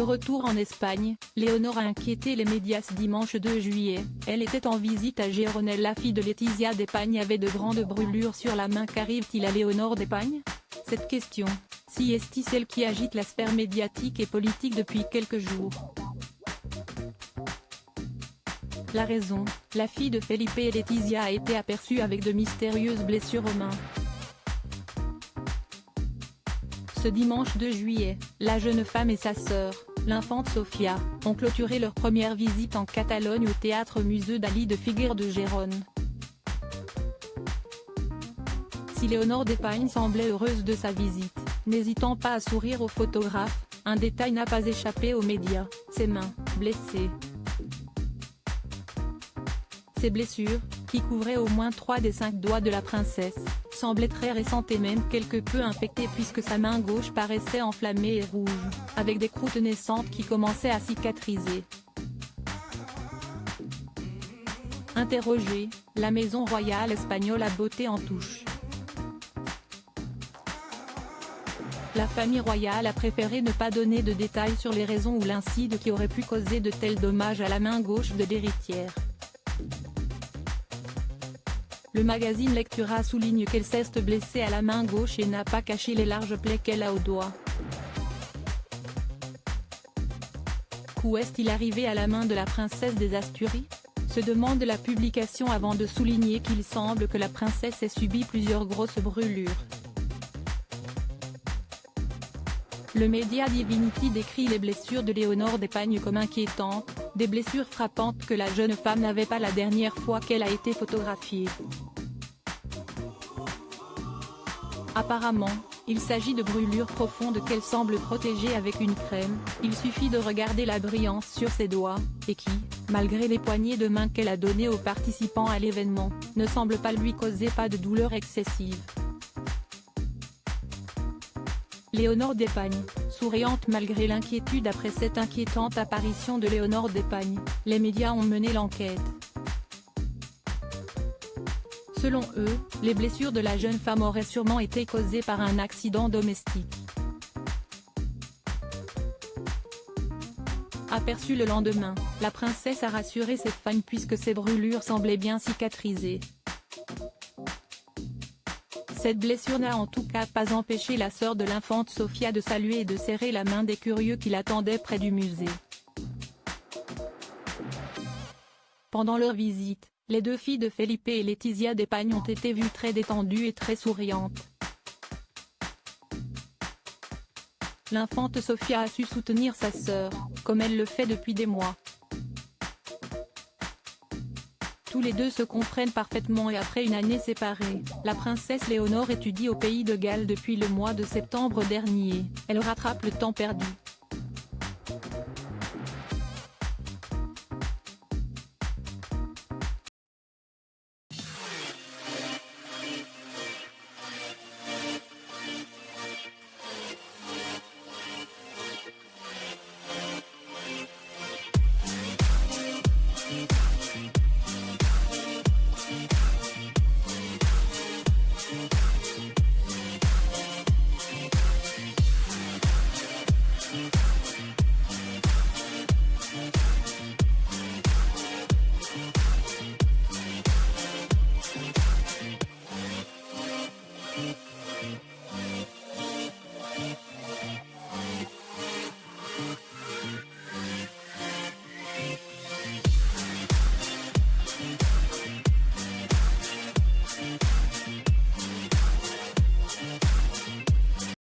retour en Espagne, Léonore a inquiété les médias ce dimanche 2 juillet. Elle était en visite à Gérone. La fille de Letizia Depagne avait de grandes brûlures sur la main. Qu'arrive-t-il à Léonore Depagne? Cette question, si est celle qui agite la sphère médiatique et politique depuis quelques jours. La raison, la fille de Felipe et Letizia a été aperçue avec de mystérieuses blessures aux mains. Ce dimanche 2 juillet, la jeune femme et sa sœur, l'infante Sofia, ont clôturé leur première visite en Catalogne au théâtre Museu Dalí de Figueres de Gérone. Si Léonore Depagne semblait heureuse de sa visite, n'hésitant pas à sourire aux photographes, un détail n'a pas échappé aux médias, ses mains, blessées. Ces blessures, qui couvraient au moins 3 des 5 doigts de la princesse, semblaient très récentes et même quelque peu infectées puisque sa main gauche paraissait enflammée et rouge, avec des croûtes naissantes qui commençaient à cicatriser. Interrogée, la maison royale espagnole a botté en touche. La famille royale a préféré ne pas donner de détails sur les raisons ou l'incident qui aurait pu causer de tels dommages à la main gauche de l'héritière. Le magazine Lectura souligne qu'elle s'est blessée à la main gauche et n'a pas caché les larges plaies qu'elle a au doigt. Qu'où est-il arrivé à la main de la princesse des Asturies? Se demande la publication avant de souligner qu'il semble que la princesse ait subi plusieurs grosses brûlures. Le média Divinity décrit les blessures de Léonore Depagne comme inquiétantes, des blessures frappantes que la jeune femme n'avait pas la dernière fois qu'elle a été photographiée. Apparemment, il s'agit de brûlures profondes qu'elle semble protéger avec une crème. Il suffit de regarder la brillance sur ses doigts, et qui, malgré les poignées de main qu'elle a données aux participants à l'événement, ne semble pas lui causer pas de douleur excessive. Léonore Depagne, souriante malgré l'inquiétude. Après cette inquiétante apparition de Léonore Depagne, les médias ont mené l'enquête. Selon eux, les blessures de la jeune femme auraient sûrement été causées par un accident domestique. Aperçue le lendemain, la princesse a rassuré ses fans puisque ses brûlures semblaient bien cicatrisées. Cette blessure n'a en tout cas pas empêché la sœur de l'infante Sofia de saluer et de serrer la main des curieux qui l'attendaient près du musée. Pendant leur visite, les deux filles de Felipe et Letizia Depagne ont été vues très détendues et très souriantes. L'infante Sofia a su soutenir sa sœur, comme elle le fait depuis des mois. Tous les deux se comprennent parfaitement et après une année séparée, la princesse Léonore étudie au pays de Galles depuis le mois de septembre dernier. Elle rattrape le temps perdu.